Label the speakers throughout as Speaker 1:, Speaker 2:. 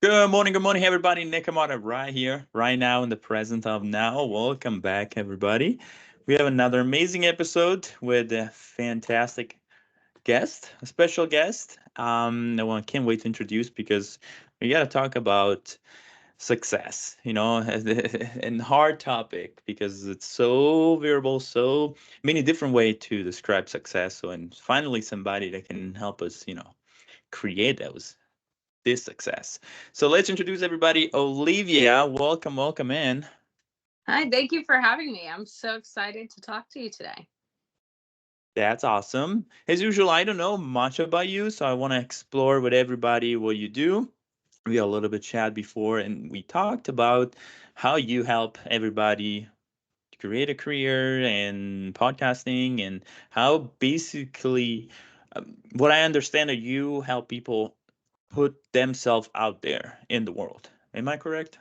Speaker 1: Good morning, everybody. Nick Amata right here, right now, in the present of now. Welcome back, everybody. We have another amazing episode with a fantastic guest, a special guest. I can't wait to introduce because we got to talk about success, and hard topic because it's so variable, so many different way to describe success. So, and finally, somebody that can help us, create those this success. So let's introduce everybody. Olivia, welcome in.
Speaker 2: Hi, thank you for having me. I'm so excited to talk to you today.
Speaker 1: That's awesome. As usual, I don't know much about you, so I want to explore with everybody what you do. We had a little bit chat before, and we talked about how you help everybody create a career and podcasting, and how basically, what I understand that you help people put themselves out there in the world. Am I correct?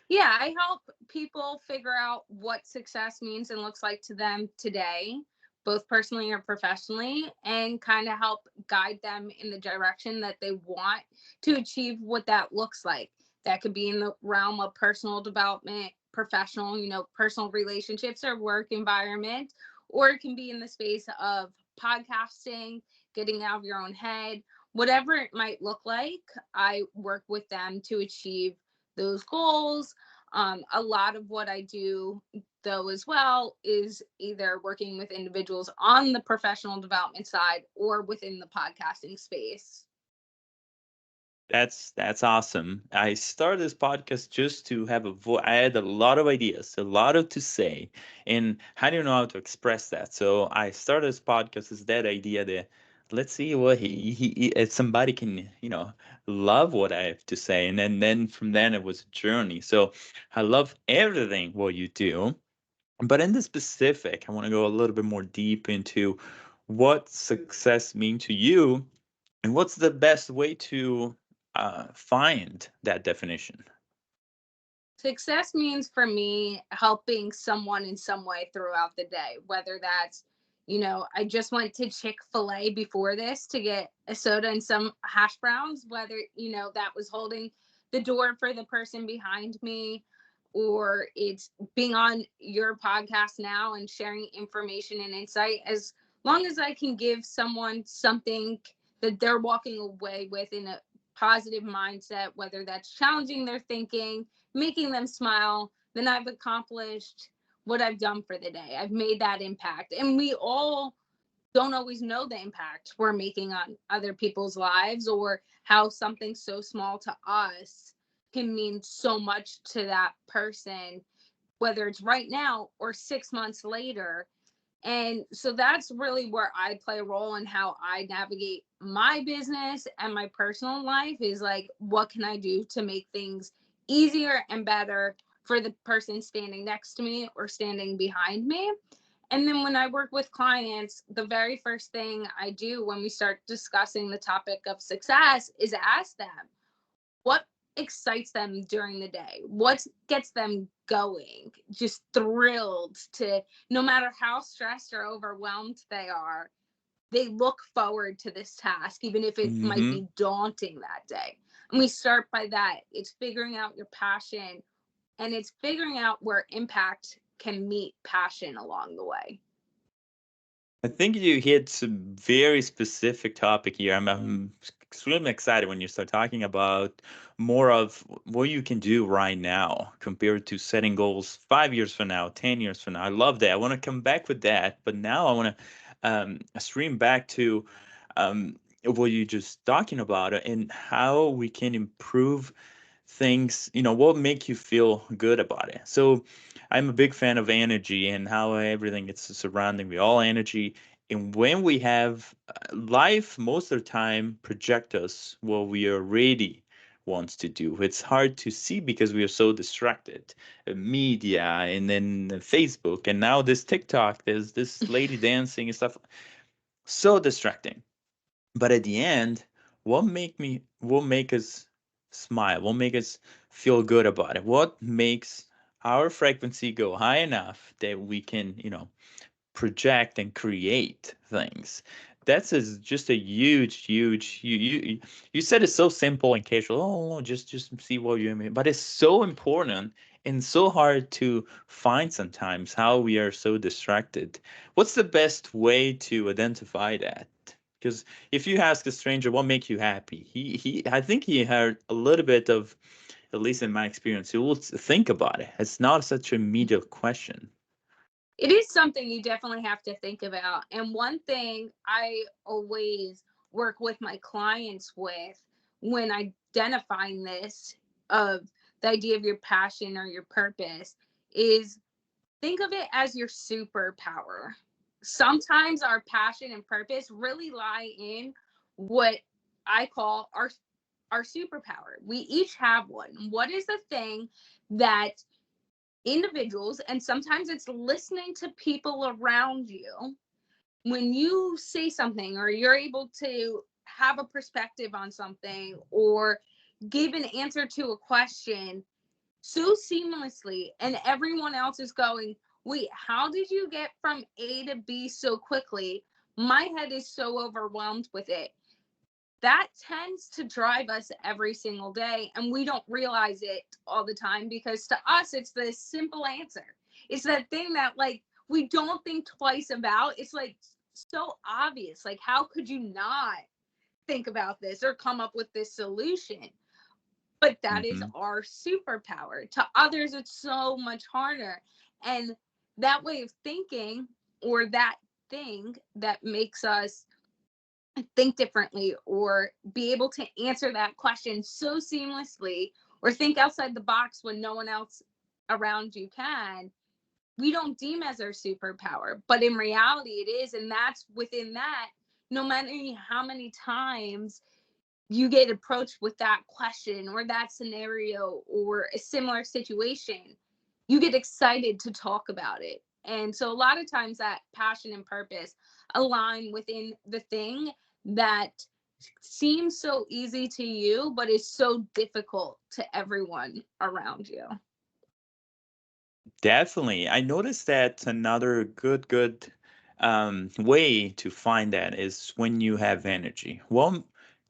Speaker 2: Yeah, I help people figure out what success means and looks like to them today, both personally or professionally, and kind of help guide them in the direction that they want to achieve what that looks like. That could be in the realm of personal development, professional, personal relationships or work environment, or it can be in the space of podcasting, getting out of your own head, whatever it might look like. I work with them to achieve those goals. A lot of what I do, though, as well, is either working with individuals on the professional development side or within the podcasting space.
Speaker 1: That's awesome. I started this podcast just to have a voice. I had a lot of ideas, a lot of to say, and I didn't know how to express that. So I started this podcast as that idea that let's see what if somebody can, love what I have to say, and then from then it was a journey. So I love everything what you do, but in the specific, I want to go a little bit more deep into what success mean to you and what's the best way to find that definition?
Speaker 2: Success means for me helping someone in some way throughout the day, whether that's, I just went to Chick-fil-A before this to get a soda and some hash browns, whether, that was holding the door for the person behind me, or it's being on your podcast now and sharing information and insight. As long as I can give someone something that they're walking away with in a positive mindset, whether that's challenging their thinking, making them smile, then I've accomplished what I've done for the day. I've made that impact. And we all don't always know the impact we're making on other people's lives, or how something so small to us can mean so much to that person, whether it's right now or 6 months later. And so that's really where I play a role in how I navigate my business and my personal life, is like, what can I do to make things easier and better for the person standing next to me or standing behind me? And then when I work with clients, the very first thing I do when we start discussing the topic of success is ask them, what excites them during the day? What gets them going? Just thrilled to, no matter how stressed or overwhelmed they look forward to this task, even if it might
Speaker 1: Hmm.
Speaker 2: be daunting that day. And we start by that. It's figuring out your passion, and it's figuring out where impact can meet passion along the way.
Speaker 1: I think you hit some very specific topic here. I'm extremely excited when you start talking about more of what you can do right now compared to setting goals 5 years from now, 10 years from now. I love that. I want to come back with that, but now I want to stream back to what you just talking about and how we can improve things, what make you feel good about it. So I'm a big fan of energy and how everything is surrounding me, all energy. And when we have life, most of the time project us what we already wants to do. It's hard to see because we are so distracted. Media and then Facebook and now this TikTok, there's this lady dancing and stuff. So distracting. But at the end, what make us smile? What make us feel good about it? What makes our frequency go high enough that we can, project and create things? Just a huge. You said it's so simple and casual. Oh, just see what you mean, but it's so important and so hard to find sometimes. How we are so distracted. What's the best way to identify that? Because if you ask a stranger what makes you happy, I think he heard a little bit of, at least in my experience, he will think about it. It's not such an immediate question.
Speaker 2: It is something you definitely have to think about. And one thing I always work with my clients with when identifying this of the idea of your passion or your purpose is think of it as your superpower. Sometimes our passion and purpose really lie in what I call our superpower. We each have one. What is the thing that individuals, and sometimes it's listening to people around you, when you say something or you're able to have a perspective on something or give an answer to a question so seamlessly, and everyone else is going, wait, how did you get from A to B so quickly? My head is so overwhelmed with it. That tends to drive us every single day, and we don't realize it all the time because to us it's the simple answer. It's that thing that like we don't think twice about. It's like so obvious. Like, how could you not think about this or come up with this solution? But that is
Speaker 1: Hmm.
Speaker 2: our superpower. To others it's so much harder, and that way of thinking, or that thing that makes us think differently or be able to answer that question so seamlessly or think outside the box when no one else around you can, we don't deem as our superpower, but in reality it is. And that's within that, no matter how many times you get approached with that question or that scenario or a similar situation, you get excited to talk about it. And so a lot of times that passion and purpose align within the thing that seems so easy to you, but is so difficult to everyone around you.
Speaker 1: Definitely. I noticed that another good way to find that is when you have energy. What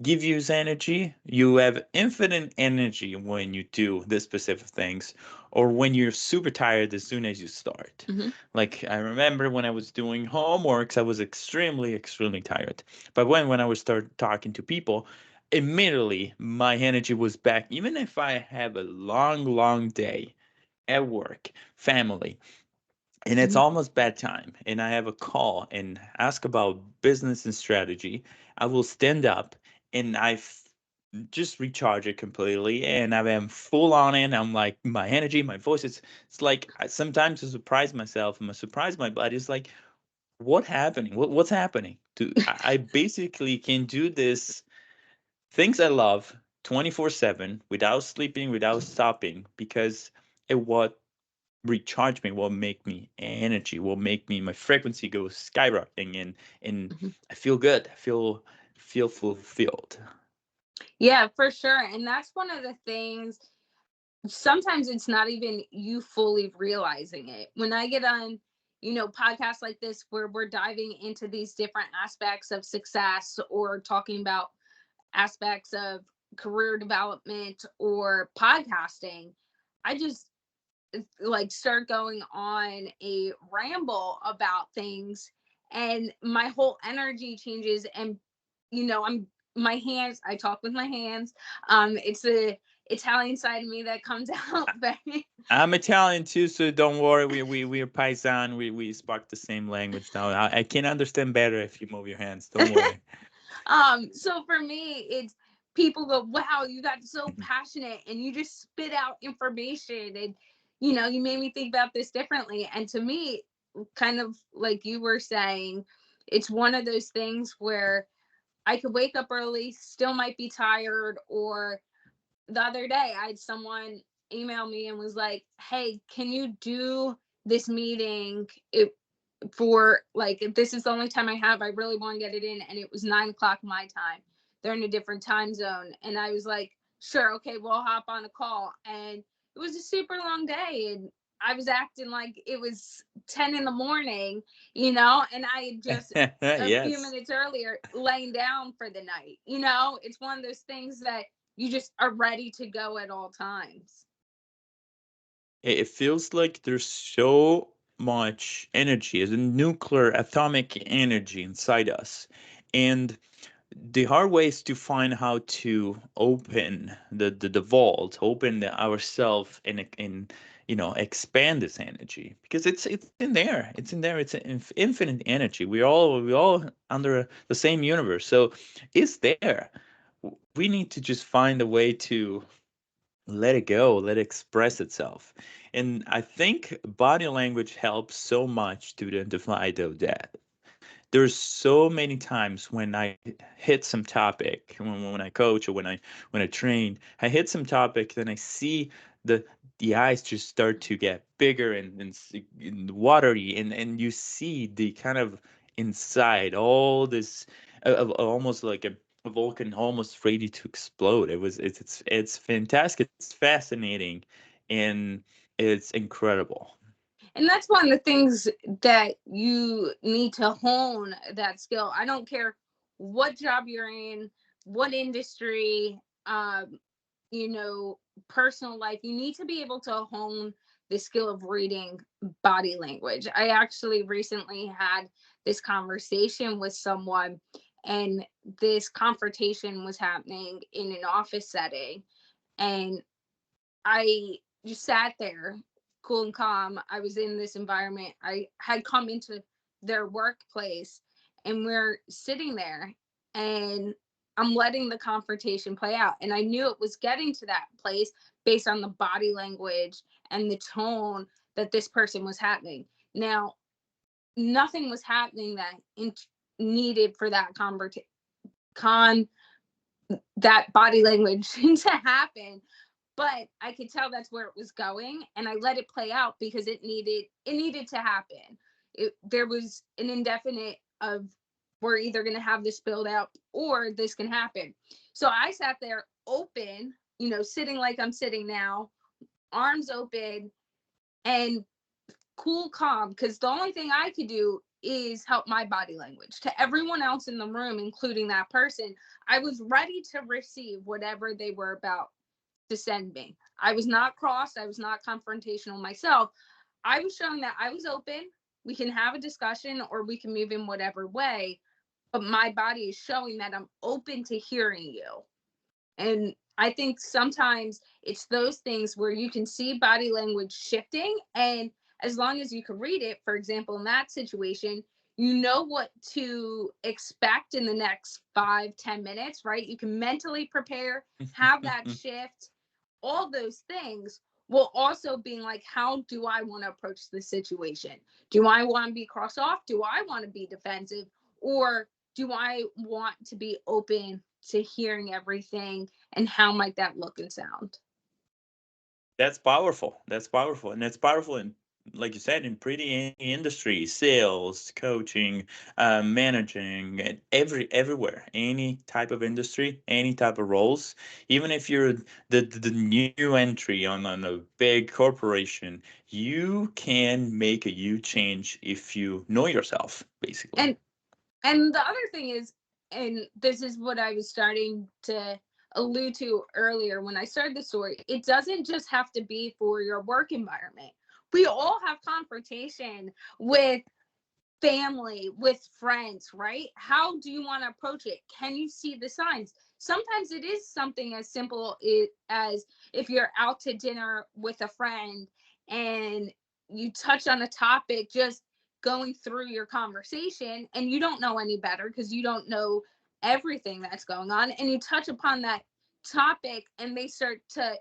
Speaker 1: give you energy? You have infinite energy when you do the specific things, or when you're super tired as soon as you start.
Speaker 2: Mm-hmm.
Speaker 1: Like I remember when I was doing homeworks, I was extremely tired. But when I would start talking to people, immediately my energy was back, even if I have a long day at work, family, and it's
Speaker 2: Mm-hmm.
Speaker 1: almost bedtime, and I have a call and ask about business and strategy, I will stand up and just recharge it completely, and I am full on it. I'm like my energy, my voice. It's like sometimes I surprise myself and I surprise my body. It's like what happening? What's happening? I basically can do this things I love 24/7 without sleeping, without stopping, because it what recharge me, will make me energy, will make me my frequency go skyrocketing, and
Speaker 2: Mm-hmm.
Speaker 1: I feel good. I feel fulfilled.
Speaker 2: Yeah, for sure. And that's one of the things, sometimes it's not even you fully realizing it. When I get on, podcasts like this where we're diving into these different aspects of success or talking about aspects of career development or podcasting, I just like start going on a ramble about things, and my whole energy changes. And I'm my hands, I talk with my hands. It's the Italian side of me that comes out very.
Speaker 1: I'm Italian too, so don't worry. We're paisan. We speak the same language now. I can understand better if you move your hands. Don't worry.
Speaker 2: So for me, it's people go, wow, you got so passionate and you just spit out information, and you made me think about this differently. And to me, kind of like you were saying, it's one of those things where I could wake up early, still might be tired. Or the other day I had someone email me and was like, hey, can you do this meeting for like, if this is the only time I have, I really want to get it in. And it was 9 o'clock my time. They're in a different time zone. And I was like, sure, okay, we'll hop on a call. And it was a super long day. And I was acting like it was 10 in the morning, you know, and I had just a few
Speaker 1: Yes.
Speaker 2: minutes earlier laying down for the night. You know, it's one of those things that you just are ready to go at all times.
Speaker 1: It feels like there's so much energy, as a nuclear atomic energy inside us. And the hard way is to find how to open the vault, open ourself, and expand this energy, because it's in there. It's in there. It's infinite energy. We all under the same universe, so it's there. We need to just find a way to let it go, let it express itself. And I think body language helps so much to identify that. There's so many times when I hit some topic, when I coach, or when I train, I hit some topic, then I see the the eyes just start to get bigger and watery, and you see the kind of inside all this, almost like a volcano almost ready to explode. It's fantastic, it's fascinating, and it's incredible.
Speaker 2: And that's one of the things that you need to hone that skill. I don't care what job you're in, what industry, you know, personal life, you need to be able to hone the skill of reading body language. I actually recently had this conversation with someone, and this confrontation was happening in an office setting. And I just sat there, cool and calm. I was in this environment. I had come into their workplace, and we're sitting there, and I'm letting the confrontation play out. And I knew it was getting to that place based on the body language and the tone that this person was having. Now, nothing was happening that needed for that con that body language to happen, but I could tell that's where it was going, and I let it play out because it needed to happen. There was an indefinite of, we're either going to have this build out or this can happen. So I sat there open, you know, sitting like I'm sitting now, arms open, and cool, calm, because the only thing I could do is help my body language. To everyone else in the room, including that person, I was ready to receive whatever they were about to send me. I was not crossed. I was not confrontational myself. I was showing that I was open. We can have a discussion or we can move in whatever way, but my body is showing that I'm open to hearing you. And I think sometimes it's those things where you can see body language shifting. And as long as you can read it, for example, in that situation, you know what to expect in the next 5, 10 minutes, right? You can mentally prepare, have that shift, all those things, will also being like, how do I want to approach the situation? Do I want to be cross off? Do I want to be defensive? Or do I want to be open to hearing everything, and how might that look and sound?
Speaker 1: That's powerful. That's powerful. And it's powerful in, like you said, in pretty any industry, sales, coaching, managing, and everywhere, any type of industry, any type of roles. Even if you're the new entry on a big corporation, you can make a huge change if you know yourself, basically.
Speaker 2: And and the other thing is, and this is what I was starting to allude to earlier when I started the story, it doesn't just have to be for your work environment. We all have confrontation with family, with friends, right? How do you want to approach it? Can you see the signs? Sometimes it is something as simple as if you're out to dinner with a friend and you touch on a topic, just going through your conversation, and you don't know any better because you don't know everything that's going on, and you touch upon that topic and they start to,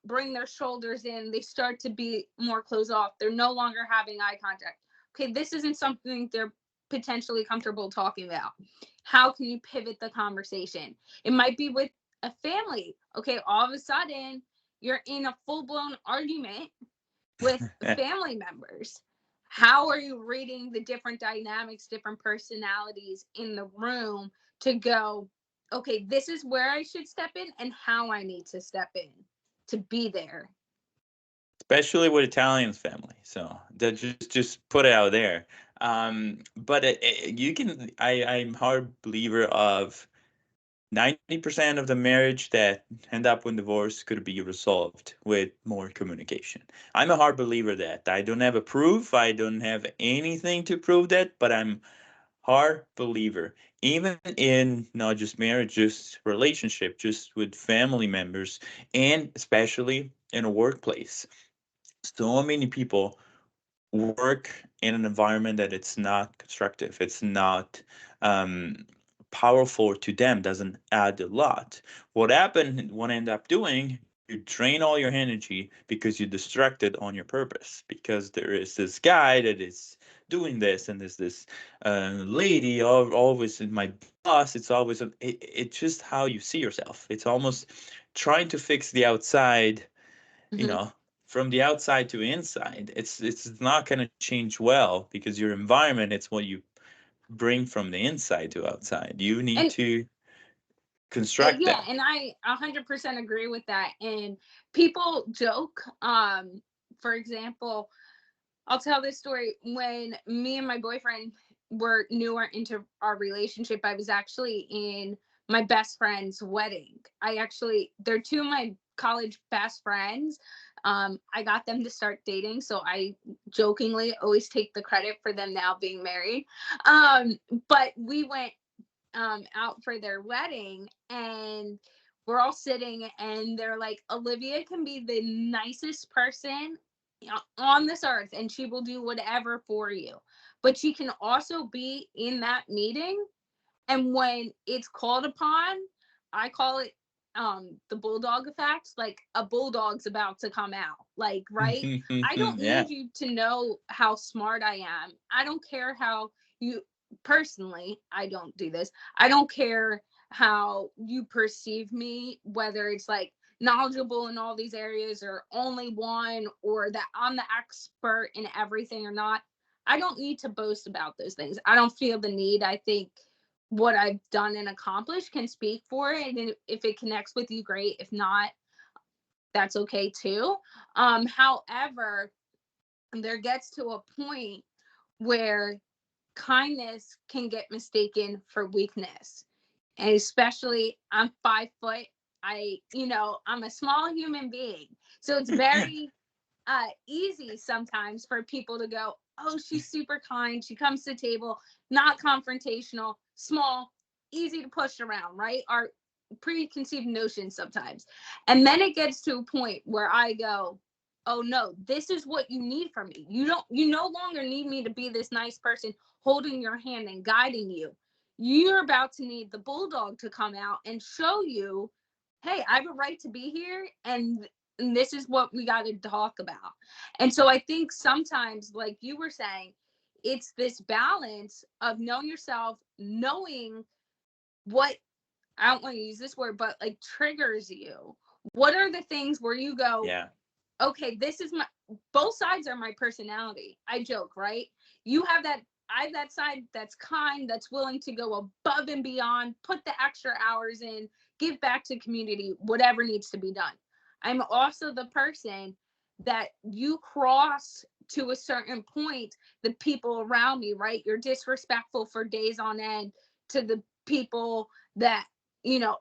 Speaker 2: bring their shoulders in, they start to be more closed off, they're no longer having eye contact. Okay, this isn't something they're potentially comfortable talking about. How can you pivot the conversation? It might be with a family. Okay, all of a sudden you're in a full blown argument with family members. How are you reading the different dynamics, different personalities in the room to go, okay, this is where I should step in and how I need to step in to be there?
Speaker 1: especially with Italians family. So that just put it out there. But you can. I'm hard believer of 90% of the marriage that end up with divorce could be resolved with more communication. I'm a hard believer that I don't have a proof. I don't have anything to prove that, but I'm hard believer. Even in not just marriage, just relationship, just with family members, and especially in a workplace. So many people work in an environment that it's not constructive, it's not um, powerful to them, doesn't add a lot. What happened, what end up doing, you drain all your energy because you're distracted on your purpose, because there is this guy that is doing this, and there's this lady, always in my boss, it's always it's just how you see yourself. It's almost trying to fix the outside, you
Speaker 2: Mhm.
Speaker 1: know, from the outside to inside. It's not going to change well, because your environment, it's what you bring from the inside to outside. You need
Speaker 2: And
Speaker 1: to construct
Speaker 2: yeah,
Speaker 1: that.
Speaker 2: and I 100% agree with that. And people joke, for example, I'll tell this story. When me and my boyfriend were newer into our relationship, I was actually in my best friend's wedding. They're two of my college best friends. I got them to start dating, so I jokingly always take the credit for them now being married. Um, but we went out for their wedding, and we're all sitting, and they're like, Olivia can be the nicest person on this earth, and she will do whatever for you, but she can also be in that meeting, and when it's called upon, I call it the bulldog effect. Like, a bulldog's about to come out, like, right? I don't
Speaker 1: Yeah.
Speaker 2: need you to know how smart I am. I don't care how you, personally, I don't do this. I don't care how you perceive me, whether it's like knowledgeable in all these areas or only one, or that I'm the expert in everything or not. I don't need to boast about those things. I don't feel the need. I think what I've done and accomplished can speak for it. And if it connects with you, great. If not, that's okay too. However, there gets to a point where kindness can get mistaken for weakness. And especially, I'm 5 foot. I'm a small human being. So it's very easy sometimes for people to go, oh, she's super kind. She comes to the table, not confrontational, small, easy to push around, right? Our preconceived notions sometimes. And then it gets to a point where I go, oh no, this is what you need from me. You no longer need me to be this nice person holding your hand and guiding you. You're about to need the bulldog to come out and show you, hey, I have a right to be here, and this is what we got to talk about. And so I think sometimes, like you were saying, it's this balance of knowing yourself, knowing what, I don't want to use this word, but like triggers you. What are the things where you go,
Speaker 1: Yeah.
Speaker 2: okay, this is my, both sides are my personality. I joke, right? You have that, I have that side that's kind, that's willing to go above and beyond, put the extra hours in, give back to community, whatever needs to be done. I'm also the person that you cross to a certain point, the people around me, right? You're disrespectful for days on end to the people that,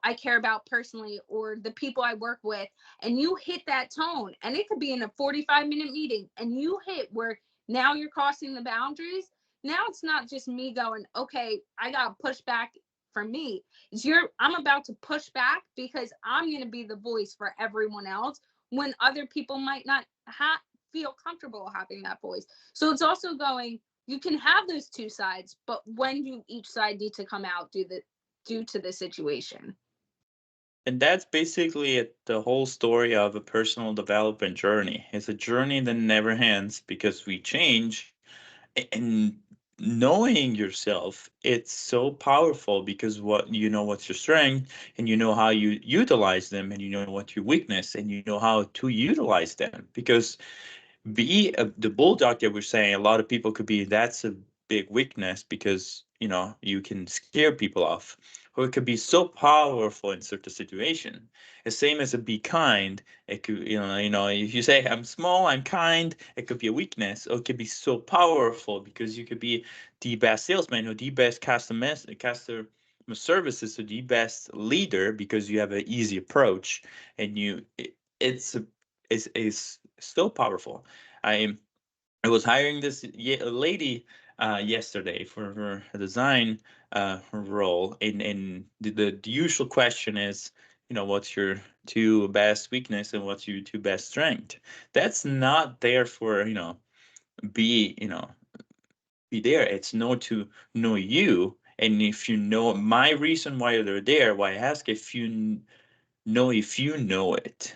Speaker 2: I care about personally, or the people I work with, and you hit that tone, and it could be in a 45-minute meeting, and you hit where now you're crossing the boundaries. Now it's not just me going, okay, I got to push back for me. I'm about to push back because I'm going to be the voice for everyone else when other people might not feel comfortable having that voice. So it's also going, you can have those two sides, but when do each side need to come out due to the situation?
Speaker 1: And that's basically the whole story of a personal development journey. It's a journey that never ends, because we change. And knowing yourself, it's so powerful, because what's your strength, and you know how you utilize them, and you know what your weakness, and you know how to utilize them. Because the bulldog that we're saying, a lot of people could be, that's a big weakness, because you can scare people off, or it could be so powerful in certain situation. The same as a be kind. It could, if you say I'm small, I'm kind, it could be a weakness, or it could be so powerful because you could be the best salesman or the best customer services or the best leader because you have an easy approach, and it's is so powerful. I was hiring this lady yesterday for her design role, and the usual question is, what's your two best weakness and what's your two best strength? That's not there for be be there. It's know to know you, and if you know my reason why they're there, why I ask if know if you know it.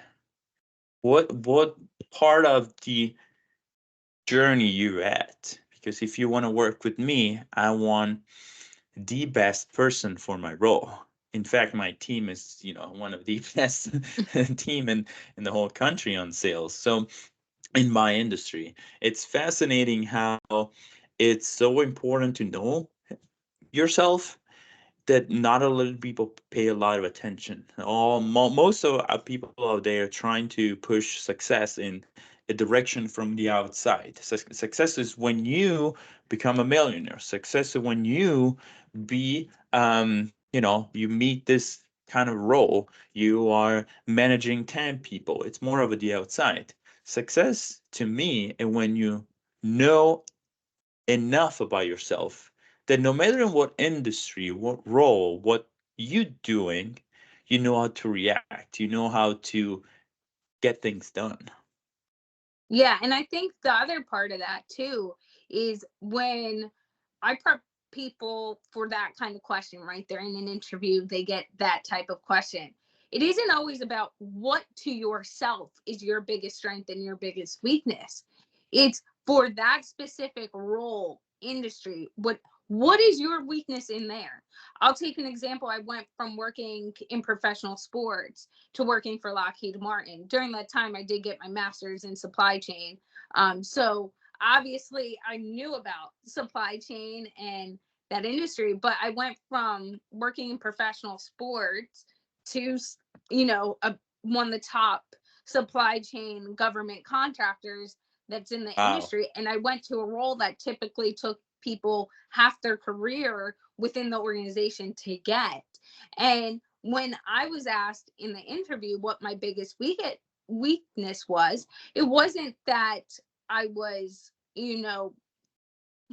Speaker 1: What part of the journey you're at? Because if you want to work with me, I want the best person for my role. In fact, my team is, one of the best team in the whole country on sales. So in my industry, it's fascinating how it's so important to know yourself that not a lot of people pay a lot of attention. Most of our people out there trying to push success in a direction from the outside. Success is when you become a millionaire. Success is when you be, you meet this kind of role. You are managing 10 people. It's more of a the outside. Success to me, and when you know enough about yourself that no matter in what industry, what role, what you doing, you know how to react. You know how to get things done.
Speaker 2: Yeah, and I think the other part of that too is when I prep people for that kind of question, right? They're in an interview, they get that type of question. It isn't always about what to yourself is your biggest strength and your biggest weakness. It's for that specific role, industry, what is your weakness in there? I'll take an example. I went from working in professional sports to working for Lockheed Martin. During that time, I did get my master's in supply chain. So obviously, I knew about supply chain and that industry, but I went from working in professional sports to, one of the top supply chain government contractors that's in the
Speaker 1: Wow.
Speaker 2: industry. And I went to a role that typically took people half their career within the organization to get. And when I was asked in the interview what my biggest weakness was, it wasn't that I was,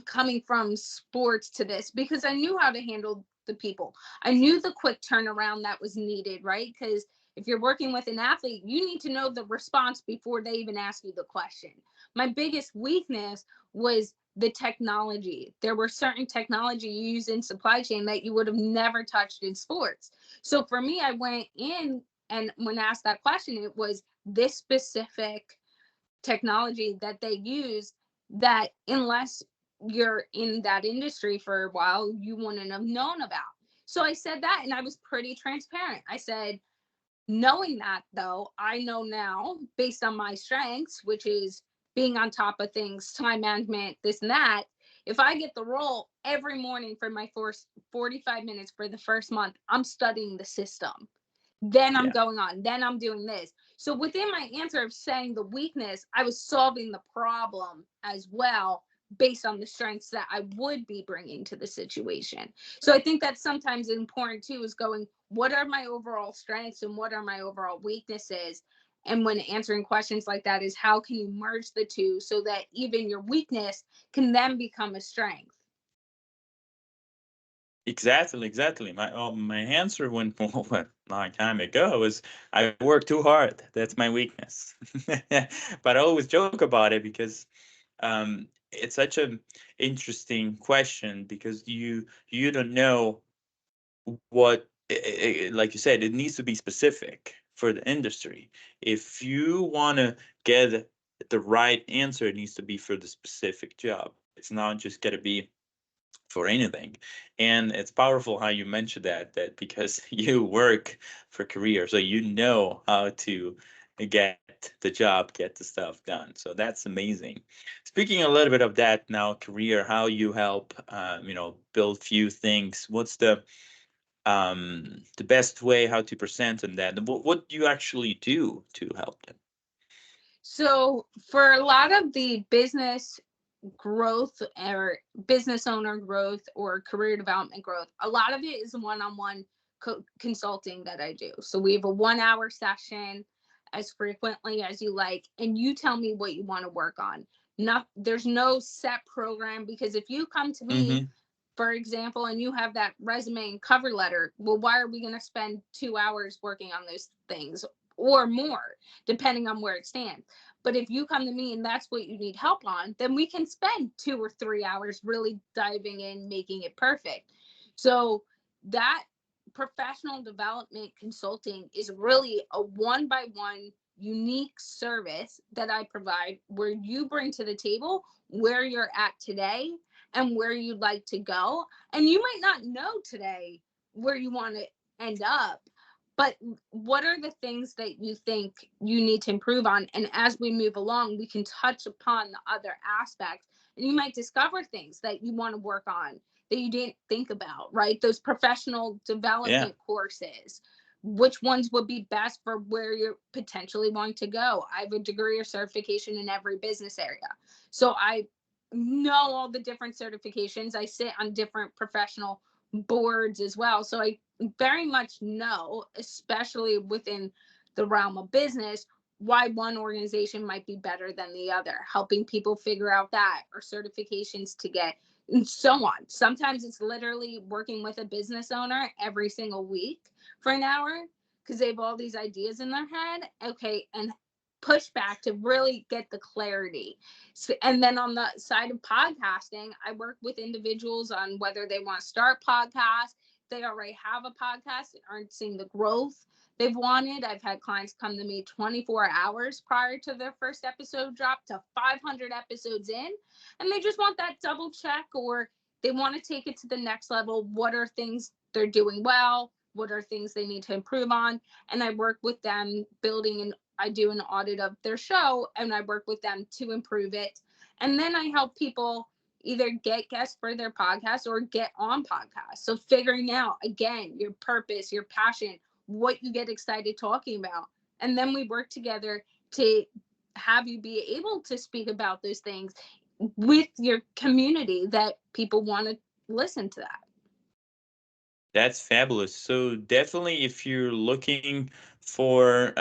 Speaker 2: coming from sports to this, because I knew how to handle the people. I knew the quick turnaround that was needed, right? Because if you're working with an athlete, you need to know the response before they even ask you the question. My biggest weakness was the technology. There were certain technology you use in supply chain that you would have never touched in sports. So for me, I went in, and when asked that question, it was this specific technology that they use that, unless you're in that industry for a while, you wouldn't have known about. So I said that, and I was pretty transparent. I said, knowing that, though, I know now, based on my strengths, which is being on top of things, time management, this and that, if I get the role every morning for my first 45 minutes for the first month, I'm studying the system. Then I'm
Speaker 1: Yeah.
Speaker 2: going on, then I'm doing this. So within my answer of saying the weakness, I was solving the problem as well, based on the strengths that I would be bringing to the situation. So I think that's sometimes important too, is going, what are my overall strengths and what are my overall weaknesses? And when answering questions like that, is how can you merge the two so that even your weakness can then become a strength?
Speaker 1: Exactly, exactly. My answer when a long time ago was I work too hard. That's my weakness. But I always joke about it because it's such an interesting question because you don't know what like you said, it needs to be specific for the industry. If you want to get the right answer, it needs to be for the specific job. It's not just got to be for anything. And it's powerful how you mentioned that because you work for career, so you know how to get the job, get the stuff done. So that's amazing. Speaking a little bit of that now, career, how you help, build few things. What's the best way how to present on that? What do you actually do to help them?
Speaker 2: So for a lot of the business growth or business owner growth or career development growth, a lot of it is one-on-one consulting that I do. So we have a 1 hour session as frequently as you like, and you tell me what you want to work on. Not, there's no set program, because if you come to me,
Speaker 1: Mm-hmm.
Speaker 2: for example, and you have that resume and cover letter, well, why are we going to spend 2 hours working on those things or more, depending on where it stands? But if you come to me and that's what you need help on, then we can spend 2 or 3 hours really diving in, making it perfect. So that professional development consulting is really a one by one unique service that I provide, where you bring to the table where you're at today and where you'd like to go. And you might not know today where you want to end up, but what are the things that you think you need to improve on? And as we move along, we can touch upon the other aspects, and you might discover things that you want to work on that you didn't think about, right? Those professional
Speaker 1: Yeah.
Speaker 2: development courses, which ones would be best for where you're potentially wanting to go. I have a degree or certification in every business area, so I know all the different certifications. I sit on different professional boards as well. So I very much know, especially within the realm of business, why one organization might be better than the other, helping people figure out that, or certifications to get, and so on. Sometimes it's literally working with a business owner every single week for an hour because they have all these ideas in their head. Okay. And push back to really get the clarity. So, and then on the side of podcasting, I work with individuals on whether they want to start podcasts, they already have a podcast and aren't seeing the growth they've wanted. I've had clients come to me 24 hours prior to their first episode drop to 500 episodes in, and they just want that double check, or they want to take it to the next level. What are things they're doing well? What are things they need to improve on? And I work with them building, and I do an audit of their show, and I work with them to improve it. And then I help people either get guests for their podcast or get on podcasts. So figuring out again your purpose, your passion, what you get excited talking about. And then we work together to have you be able to speak about those things with your community that people want to listen to that.
Speaker 1: That's fabulous. So definitely, if you're looking for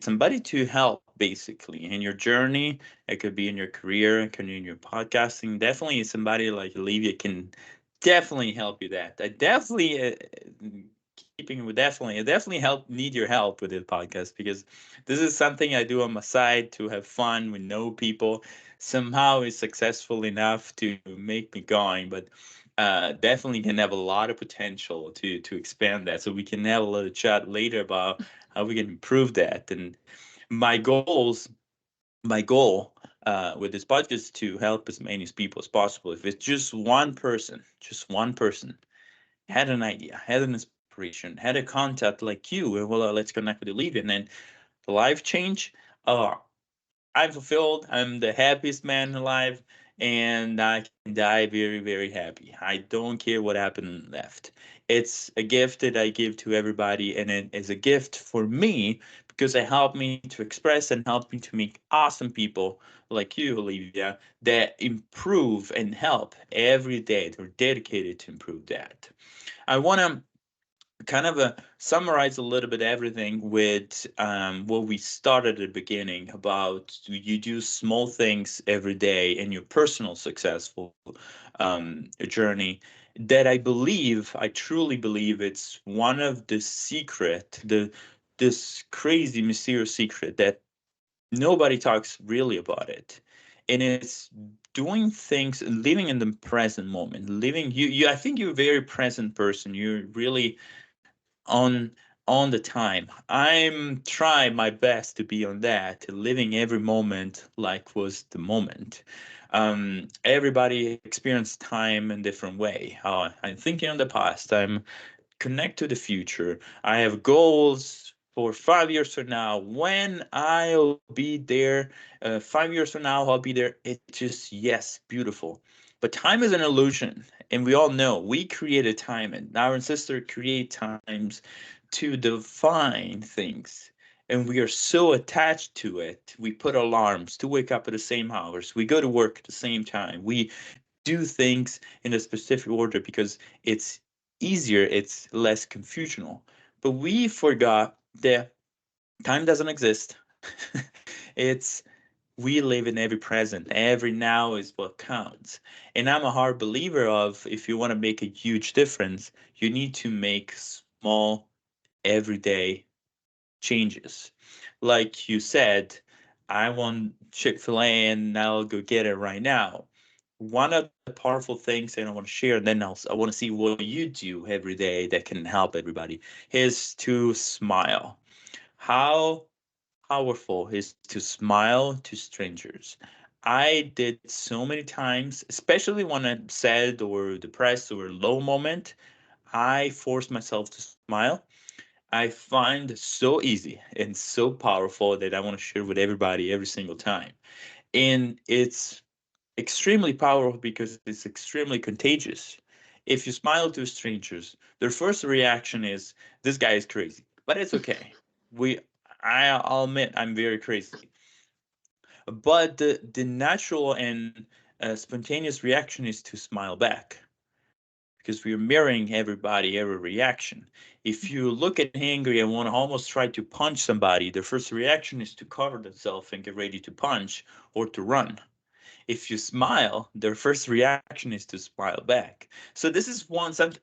Speaker 1: somebody to help, basically in your journey, it could be in your career, it could be in your podcasting. Definitely, somebody like Olivia can definitely help you. That I definitely keeping with definitely, I definitely help need your help with this podcast because this is something I do on my side to have fun. We know people somehow is successful enough to make me going, but definitely can have a lot of potential to expand that. So we can have a little chat later about how we can improve that. And my goals, my goal with this podcast is to help as many people as possible. If it's just one person had an idea, had an inspiration, had a contact like you, well, let's connect with Olivia, and then the life change. Uh, I'm fulfilled. I'm the happiest man alive, and I can die very, very happy. I don't care what happened left. It's a gift that I give to everybody, and it is a gift for me because it helped me to express and helped me to meet awesome people like you, Olivia, that improve and help every day. They're dedicated to improve that. I want to kind of summarize a little bit everything with what we started at the beginning about you do small things every day in your personal successful journey that I truly believe it's one of the secret, this crazy mysterious secret that nobody talks really about it. And it's doing things, living in the present moment, living you I think you're a very present person. You're really on on the time. I'm trying my best to be on that, living every moment like was the moment. Everybody experience time in different way. I'm thinking on the past. I'm connect to the future. I have goals for 5 years from now, when I'll be there, 5 years from now, I'll be there. It's just, yes, beautiful. But time is an illusion. And we all know we created time, and our ancestors create times to define things. And we are so attached to it. We put alarms to wake up at the same hours. We go to work at the same time. We do things in a specific order because it's easier, it's less confusional. But we forgot that time doesn't exist. It's we live in every present. Every now is what counts. And I'm a hard believer of if you want to make a huge difference, you need to make small everyday changes. Like you said, I want Chick-fil-A and I'll go get it right now. One of the powerful things that I want to share, and then I want to see what you do every day that can help everybody, is to smile. How powerful is to smile to strangers. I did so many times, especially when I'm sad or depressed or low moment, I force myself to smile. I find so easy and so powerful that I want to share with everybody every single time. And it's extremely powerful because it's extremely contagious. If you smile to strangers, their first reaction is, "This guy is crazy," but it's okay. We, I'll admit, I'm very crazy. But the natural and spontaneous reaction is to smile back because we're mirroring everybody, every reaction. If you look at angry and want to almost try to punch somebody, their first reaction is to cover themselves and get ready to punch or to run. If you smile, their first reaction is to smile back. So this is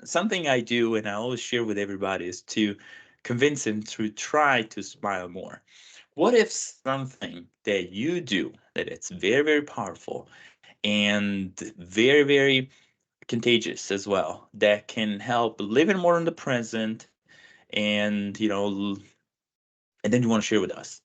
Speaker 1: something I do, and I always share with everybody is to convince them to try to smile more. What if something that you do that it's very, very powerful and very, very contagious as well that can help living more in the present and and then you want to share with us?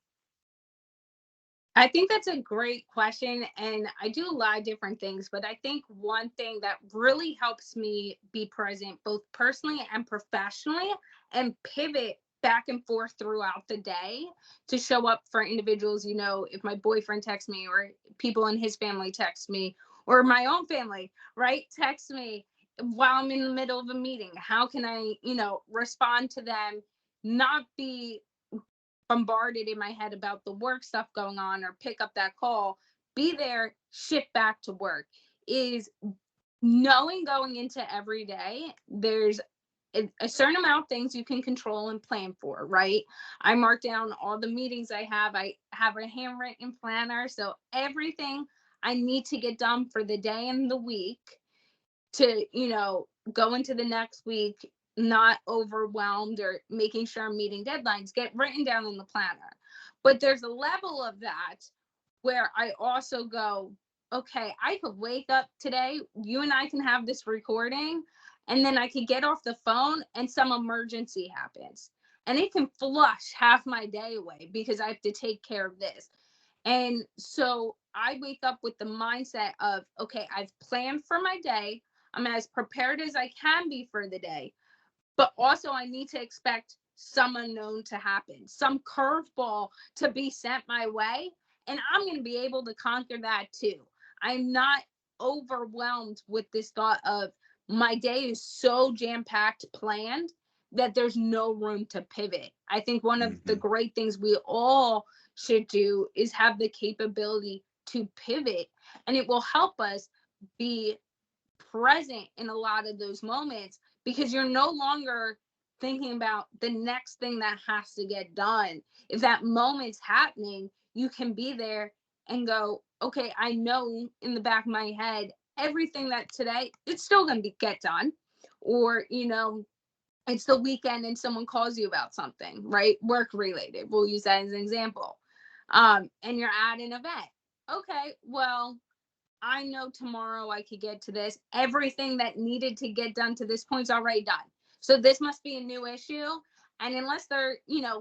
Speaker 2: I think that's a great question. And I do a lot of different things, but I think one thing that really helps me be present, both personally and professionally, and pivot back and forth throughout the day to show up for individuals. If my boyfriend texts me, or people in his family text me, or my own family, right, text me while I'm in the middle of a meeting, how can I, respond to them, not be bombarded in my head about the work stuff going on, or pick up that call, be there, shift back to work, is knowing going into every day, there's a certain amount of things you can control and plan for, right? I mark down all the meetings I have a handwritten planner. So everything I need to get done for the day and the week to, go into the next week not overwhelmed, or making sure I'm meeting deadlines, get written down in the planner. But there's a level of that where I also go, okay, I could wake up today, you and I can have this recording, and then I could get off the phone and some emergency happens. And it can flush half my day away because I have to take care of this. And so I wake up with the mindset of, okay, I've planned for my day. I'm as prepared as I can be for the day. But also, I need to expect some unknown to happen, some curveball to be sent my way. And I'm going to be able to conquer that too. I'm not overwhelmed with this thought of my day is so jam packed, planned, that there's no room to pivot. I think one of the
Speaker 1: Hmm.
Speaker 2: great things we all should do is have the capability to pivot, and it will help us be present in a lot of those moments, because you're no longer thinking about the next thing that has to get done. If that moment's happening, you can be there and go, okay, I know in the back of my head everything that today it's still going to be get done. Or, it's the weekend and someone calls you about something, right? Work related. We'll use that as an example. And you're at an event. Okay, well, I know tomorrow I could get to this. Everything that needed to get done to this point's already done. So this must be a new issue. And unless they're,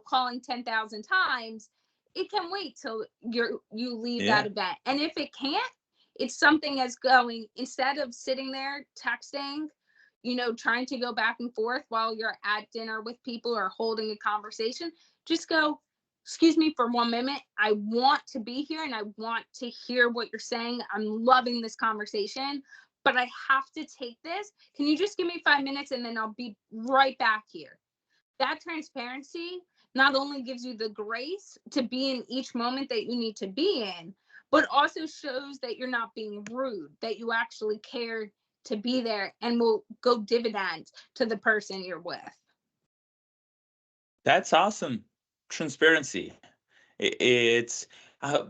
Speaker 2: calling 10,000 times, it can wait till you leave that
Speaker 1: Yeah.
Speaker 2: event. And if it can't, it's something as going, instead of sitting there texting, trying to go back and forth while you're at dinner with people or holding a conversation, just go, excuse me for 1 minute. I want to be here and I want to hear what you're saying. I'm loving this conversation, but I have to take this. Can you just give me 5 minutes and then I'll be right back here? That transparency not only gives you the grace to be in each moment that you need to be in, but also shows that you're not being rude, that you actually care to be there and will go dividends to the person you're with.
Speaker 1: That's awesome. Transparency. It's uh,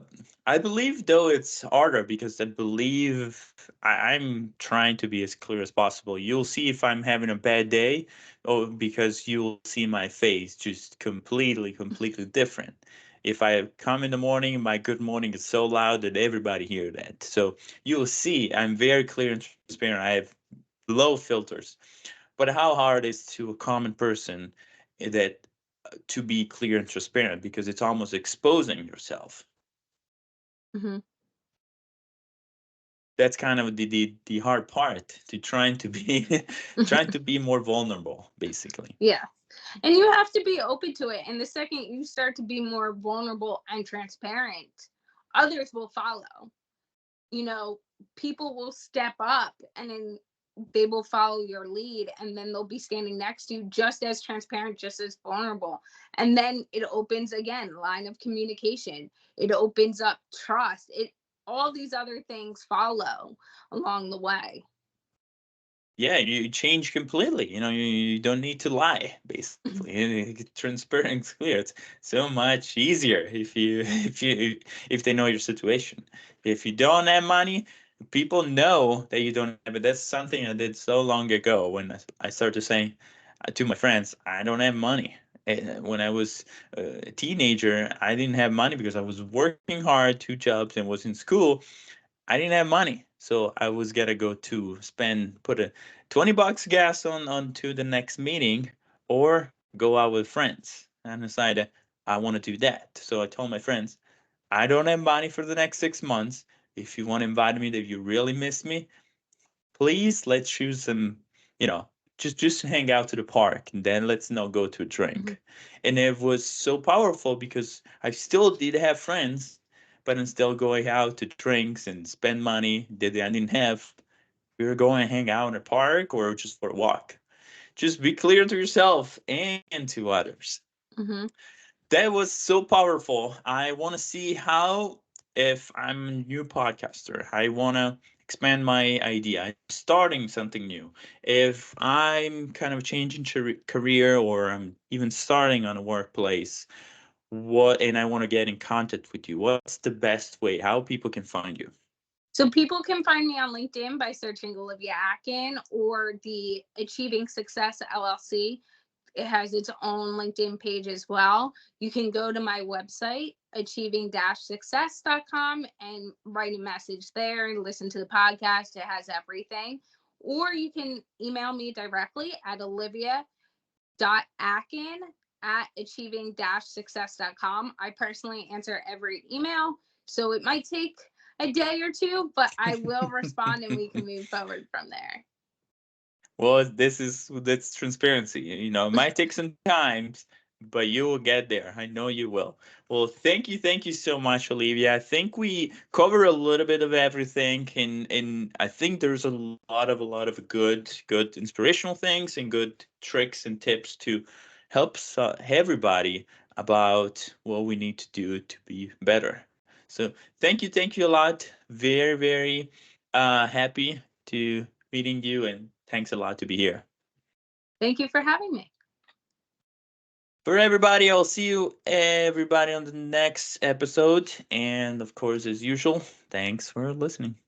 Speaker 1: I believe though it's harder because I believe I'm trying to be as clear as possible. You'll see if I'm having a bad day, oh, because you'll see my face just completely different. If I come in the morning, my good morning is so loud that everybody hear that. So you'll see I'm very clear and transparent. I have low filters. But how hard is to a common person that to be clear and transparent because it's almost exposing yourself.
Speaker 2: Mm-hmm.
Speaker 1: That's kind of the hard part to trying to be trying to be more vulnerable, basically.
Speaker 2: Yeah. And you have to be open to it. And the second you start to be more vulnerable and transparent, others will follow. you know, People will step up and then they will follow your lead, and then they'll be standing next to you just as transparent, just as vulnerable. And then it opens again line of communication. It opens up trust. It All these other things follow along the way.
Speaker 1: Yeah, you change completely. You don't need to lie, basically. Transparent and clear. It's so much easier if they know your situation. If you don't have money, people know that you don't have it. That's something I did so long ago when I started saying to my friends, I don't have money. When I was a teenager, I didn't have money because I was working hard, 2 jobs, and was in school. I didn't have money, so I was gonna go to spend put a $20 gas on to the next meeting or go out with friends. And I decided I want to do that. So I told my friends, I don't have money for the next 6 months. If you want to invite me, if you really miss me, please let's choose some, you know, just hang out to the park and then let's not go to a
Speaker 2: Mhm.
Speaker 1: drink. And it was so powerful because I still did have friends, but I'm still going out to drinks and spend money that I didn't have. We were going to hang out in a park or just for a walk. Just be clear to yourself and to others.
Speaker 2: Mhm.
Speaker 1: That was so powerful. I want to see how, if I'm a new podcaster, I want to expand my idea. I'm starting something new. If I'm kind of changing career or I'm even starting on a workplace, what and I want to get in contact with you, what's the best way? How people can find you?
Speaker 2: So people can find me on LinkedIn by searching Olivia Atkin or the Achieving Success LLC. It has its own LinkedIn page as well. You can go to my website, achieving-success.com, and write a message there and listen to the podcast. It has everything. Or you can email me directly at olivia.akin@achieving-success.com. I personally answer every email, so it might take a day or two, but I will respond and we can move forward from there.
Speaker 1: Well, that's transparency. It might take some time, but you will get there. I know you will. Well, thank you so much, Olivia. I think we cover a little bit of everything, and I think there's a lot of good inspirational things and good tricks and tips to help everybody about what we need to do to be better. So thank you a lot. Very happy to meeting you, and thanks a lot to be here.
Speaker 2: Thank you for having me.
Speaker 1: For everybody, I'll see you everybody on the next episode. And of course, as usual, thanks for listening.